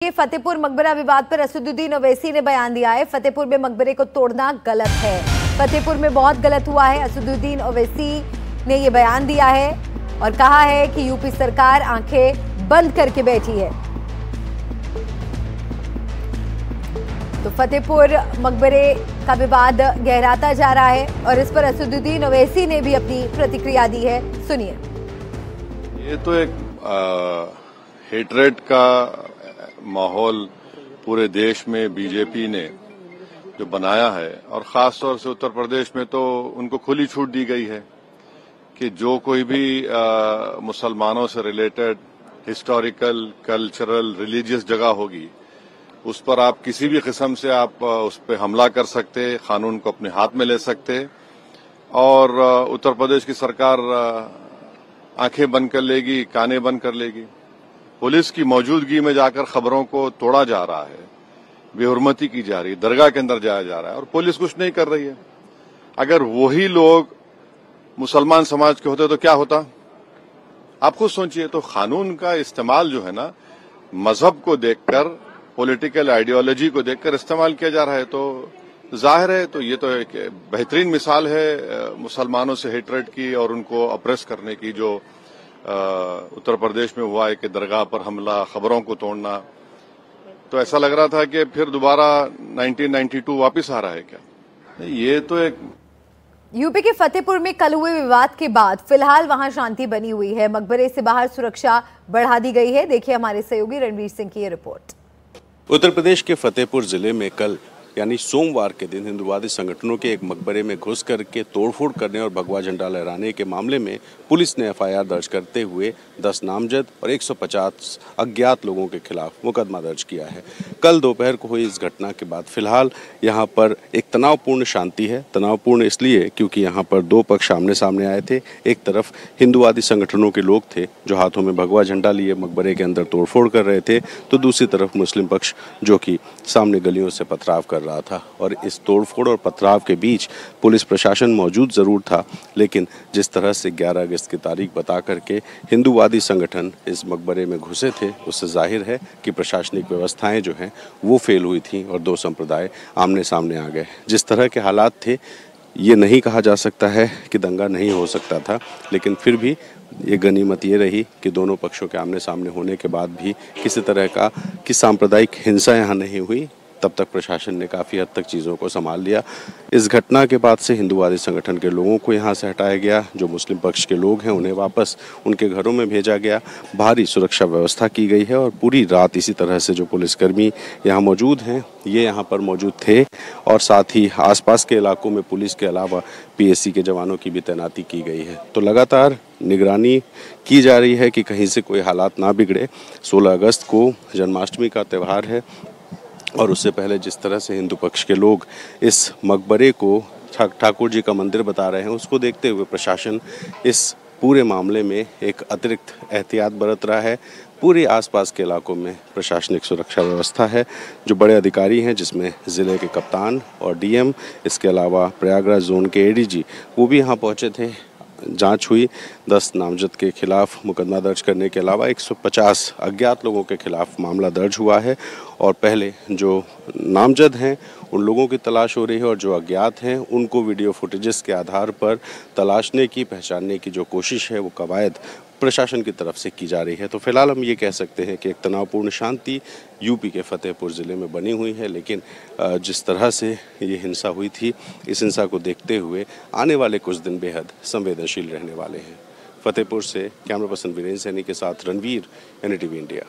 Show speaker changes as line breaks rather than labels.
ये फतेहपुर मकबरा विवाद पर असदुद्दीन ओवैसी ने बयान दिया है। फतेहपुर में मकबरे को तोड़ना गलत है। फतेहपुर में बहुत गलत हुआ है। असदुद्दीन ओवैसी ने ये बयान दिया है और कहा है कि यूपी सरकार आंखें बंद करके बैठी है। तो फतेहपुर मकबरे का विवाद गहराता जा रहा है और इस पर असदुद्दीन ओवैसी ने भी अपनी प्रतिक्रिया दी है। सुनिए।
ये तो एक हेट्रेड का माहौल पूरे देश में बीजेपी ने जो बनाया है और खास तौर से उत्तर प्रदेश में तो उनको खुली छूट दी गई है कि जो कोई भी मुसलमानों से रिलेटेड हिस्टोरिकल, कल्चरल, रिलीजियस जगह होगी उस पर आप किसी भी किस्म से आप उस पर हमला कर सकते, कानून को अपने हाथ में ले सकते और उत्तर प्रदेश की सरकार आंखें बंद कर लेगी, कानें बंद कर लेगी। पुलिस की मौजूदगी में जाकर खबरों को तोड़ा जा रहा है, बेहुरमती की जा रही है, दरगाह के अंदर जाया जा रहा है और पुलिस कुछ नहीं कर रही है। अगर वही लोग मुसलमान समाज के होते तो क्या होता? आप खुद सोचिए। तो कानून का इस्तेमाल जो है ना, मजहब को देखकर, पॉलिटिकल आइडियोलॉजी को देखकर इस्तेमाल किया जा रहा है। तो जाहिर है, तो ये तो एक बेहतरीन मिसाल है मुसलमानों से हेट्रेड की और उनको अप्रेस करने की जो उत्तर प्रदेश में हुआ है कि दरगाह पर हमला, खबरों को तोड़ना। तो ऐसा लग रहा था कि फिर दोबारा 1992 वापस आ रहा है क्या? ये तो एक
यूपी के फतेहपुर में कल हुए विवाद के बाद फिलहाल वहां शांति बनी हुई है। मकबरे से बाहर सुरक्षा बढ़ा दी गई है। देखिए हमारे सहयोगी रणवीर सिंह की ये रिपोर्ट।
उत्तर प्रदेश के फतेहपुर जिले में कल यानी सोमवार के दिन हिंदुवादी संगठनों के एक मकबरे में घुस करके तोड़फोड़ करने और भगवा झंडा लहराने के मामले में पुलिस ने एफआईआर दर्ज करते हुए 10 नामजद और 150 अज्ञात लोगों के खिलाफ मुकदमा दर्ज किया है। कल दोपहर को हुई इस घटना के बाद फिलहाल यहां पर एक तनावपूर्ण शांति है। तनावपूर्ण इसलिए क्योंकि यहां पर दो पक्ष आमने सामने आए थे। एक तरफ हिंदुवादी संगठनों के लोग थे जो हाथों में भगवा झंडा लिए मकबरे के अंदर तोड़फोड़ कर रहे थे, तो दूसरी तरफ मुस्लिम पक्ष जो कि सामने गलियों से पथराव कर रहा था। और इस तोड़फोड़ और पथराव के बीच पुलिस प्रशासन मौजूद जरूर था, लेकिन जिस तरह से 11 अगस्त की तारीख बता करके हिंदुवादी संगठन इस मकबरे में घुसे थे, उससे जाहिर है कि प्रशासनिक व्यवस्थाएं जो हैं वो फेल हुई थी और दो संप्रदाय आमने सामने आ गए। जिस तरह के हालात थे, ये नहीं कहा जा सकता है कि दंगा नहीं हो सकता था, लेकिन फिर भी ये गनीमत ये रही कि दोनों पक्षों के आमने सामने होने के बाद भी किसी तरह का सांप्रदायिक हिंसा यहाँ नहीं हुई। तब तक प्रशासन ने काफ़ी हद तक चीज़ों को संभाल लिया। इस घटना के बाद से हिंदुवादी संगठन के लोगों को यहाँ से हटाया गया। जो मुस्लिम पक्ष के लोग हैं उन्हें वापस उनके घरों में भेजा गया। भारी सुरक्षा व्यवस्था की गई है और पूरी रात इसी तरह से जो पुलिसकर्मी यहाँ मौजूद हैं ये यहाँ पर मौजूद थे और साथ ही आसपास के इलाकों में पुलिस के अलावा पीएससी के जवानों की भी तैनाती की गई है। तो लगातार निगरानी की जा रही है कि कहीं से कोई हालात ना बिगड़े। 16 अगस्त को जन्माष्टमी का त्यौहार है और उससे पहले जिस तरह से हिंदू पक्ष के लोग इस मकबरे को ठाकुर जी का मंदिर बता रहे हैं, उसको देखते हुए प्रशासन इस पूरे मामले में एक अतिरिक्त एहतियात बरत रहा है। पूरे आसपास के इलाकों में प्रशासनिक सुरक्षा व्यवस्था है। जो बड़े अधिकारी हैं जिसमें ज़िले के कप्तान और डीएम, इसके अलावा प्रयागराज जोन के एडीजी वो भी यहाँ पहुँचे थे। जांच हुई। 10 नामजद के खिलाफ मुकदमा दर्ज करने के अलावा 150 अज्ञात लोगों के खिलाफ मामला दर्ज हुआ है और पहले जो नामजद हैं उन लोगों की तलाश हो रही है और जो अज्ञात हैं उनको वीडियो फुटेजेस के आधार पर तलाशने की, पहचानने की जो कोशिश है वो कवायद प्रशासन की तरफ से की जा रही है। तो फिलहाल हम ये कह सकते हैं कि एक तनावपूर्ण शांति यूपी के फतेहपुर ज़िले में बनी हुई है, लेकिन जिस तरह से ये हिंसा हुई थी, इस हिंसा को देखते हुए आने वाले कुछ दिन बेहद संवेदनशील रहने वाले हैं। फतेहपुर से कैमरा पर्सन वीरेंद्र सैनी के साथ रणवीर, NDTV इंडिया।